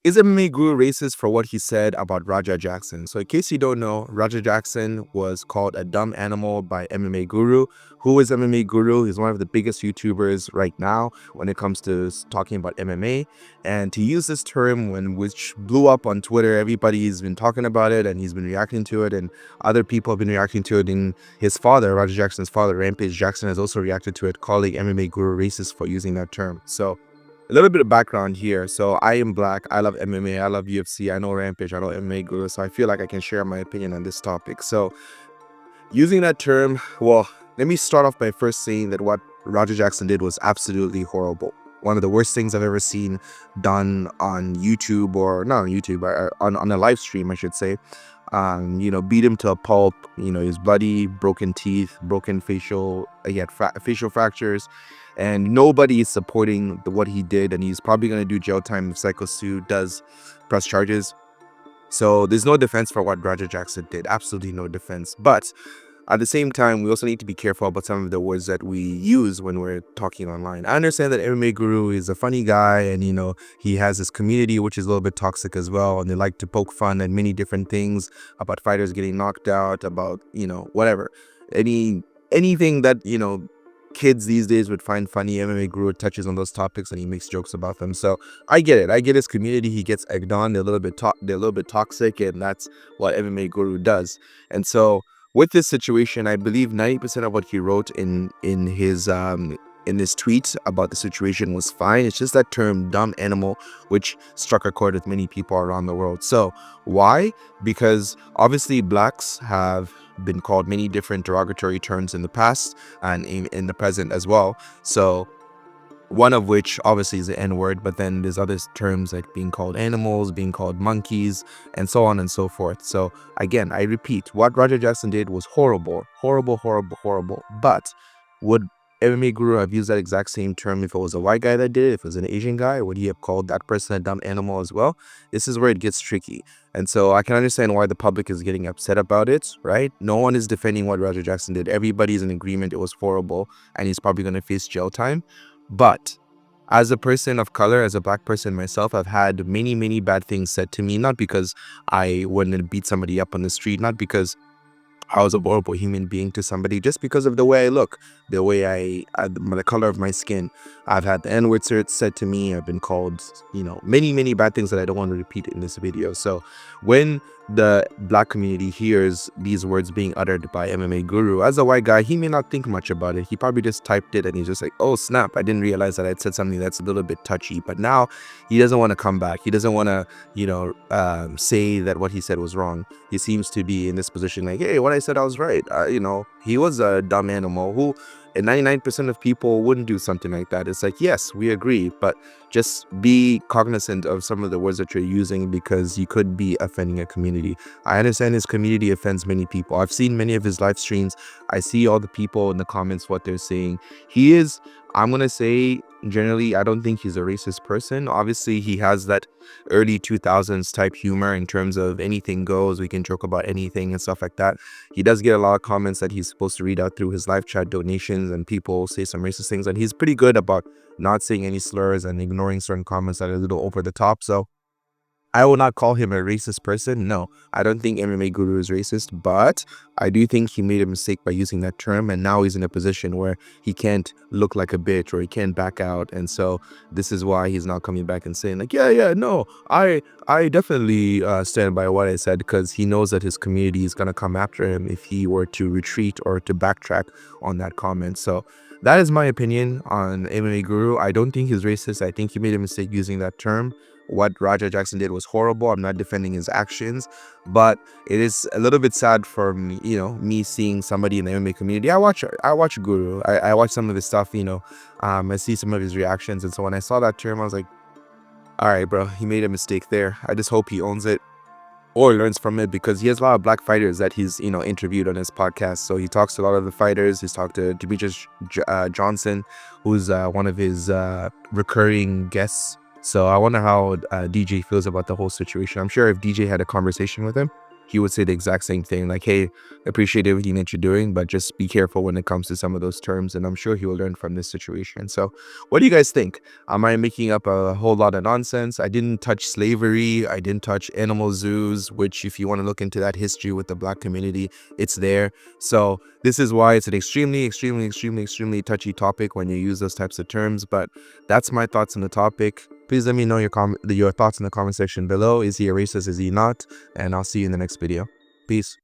Is MMA Guru racist for what he said about Raja Jackson? So in case you don't know, Raja Jackson was called a dumb animal by MMA Guru. Who is MMA Guru? He's one of the biggest YouTubers right now when it comes to talking about MMA. And to use this term which blew up on Twitter, everybody's been talking about it and he's been reacting to it, and other people have been reacting to it. And his father, Raja Jackson's father, Rampage Jackson, has also reacted to it, calling MMA Guru racist for using that term. So a little bit of background here. So I am black. I love MMA. I love UFC. I know Rampage. I know MMA Guru. So I feel like I can share my opinion on this topic. So using that term, well, let me start off by first saying that what Roger Jackson did was absolutely horrible. One of the worst things I've ever seen done on YouTube, or not on YouTube, but on a live stream, I should say. Beat him to a pulp. His bloody, broken teeth, broken he had facial fractures, and nobody is supporting what he did. And he's probably going to do jail time if Syko does press charges. So there's no defense for what Roger Jackson did. Absolutely no defense. But at the same time, we also need to be careful about some of the words that we use when we're talking online. I understand that MMA Guru is a funny guy, and he has this community which is a little bit toxic as well, and they like to poke fun at many different things about fighters getting knocked out, about whatever, anything that kids these days would find funny. MMA Guru touches on those topics and he makes jokes about them. So I get it. I get his community. He gets egged on. They're a little bit toxic, and that's what MMA Guru does. And so with this situation, I believe 90% of what he wrote in his tweet about the situation was fine. It's just that term "dumb animal" which struck a chord with many people around the world. So why? Because obviously blacks have been called many different derogatory terms in the past and in the present as well. So one of which obviously is the N-word, but then there's other terms like being called animals, being called monkeys, and so on and so forth. So again, I repeat, what Roger Jackson did was horrible, horrible, horrible, horrible. But would MMA Guru have used that exact same term if it was a white guy that did it? If it was an Asian guy, would he have called that person a dumb animal as well? This is where it gets tricky. And so I can understand why the public is getting upset about it, right? No one is defending what Roger Jackson did. Everybody's in agreement it was horrible, and he's probably going to face jail time. But as a person of color, as a black person myself, I've had many, many bad things said to me, not because I wouldn't have beat somebody up on the street, not because I was a horrible human being to somebody, just because of the way I look, the way the color of my skin. I've had the N-word said to me. I've been called, many, many bad things that I don't want to repeat in this video. So when the black community hears these words being uttered by MMA Guru, as a white guy, he may not think much about it. He probably just typed it and he's just like, oh snap, I didn't realize that I'd said something that's a little bit touchy. But now he doesn't want to come back. He doesn't want to, say that what he said was wrong. He seems to be in this position like, hey, what I said, I was right. He was a dumb animal who, and 99% of people wouldn't do something like that. It's like, yes, we agree, but just be cognizant of some of the words that you're using, because you could be offending a community. I understand his community offends many people. I've seen many of his live streams. I see all the people in the comments, what they're saying. I'm going to say, generally, I don't think he's a racist person. Obviously, he has that early 2000s type humor in terms of anything goes. We can joke about anything and stuff like that. He does get a lot of comments that he's supposed to read out through his live chat donations, and people say some racist things, and he's pretty good about not saying any slurs and ignoring certain comments that are a little over the top. So I will not call him a racist person. No, I don't think MMA Guru is racist, but I do think he made a mistake by using that term, and now he's in a position where he can't look like a bitch, or he can't back out. And so this is why he's not coming back and saying like, yeah, no, I definitely stand by what I said, because he knows that his community is going to come after him if he were to retreat or to backtrack on that comment. So that is my opinion on MMA Guru. I don't think he's racist. I think he made a mistake using that term. What Roger Jackson did was horrible. I'm not defending his actions, but it is a little bit sad for me, me seeing somebody in the MMA community. I watch Guru. I watch some of his stuff, I see some of his reactions. And so when I saw that term, I was like, all right, bro, he made a mistake there. I just hope he owns it or learns from it, because he has a lot of black fighters that he's, interviewed on his podcast. So he talks to a lot of the fighters. He's talked to Demetrius Johnson, who's one of his recurring guests. So I wonder how DJ feels about the whole situation. I'm sure if DJ had a conversation with him, he would say the exact same thing, like, hey, appreciate everything that you're doing, but just be careful when it comes to some of those terms. And I'm sure he will learn from this situation. So what do you guys think? Am I making up a whole lot of nonsense? I didn't touch slavery. I didn't touch animal zoos, which if you want to look into that history with the Black community, it's there. So this is why it's an extremely touchy topic when you use those types of terms. But that's my thoughts on the topic. Please let me know your thoughts in the comment section below. Is he a racist? Is he not? And I'll see you in the next video. Peace.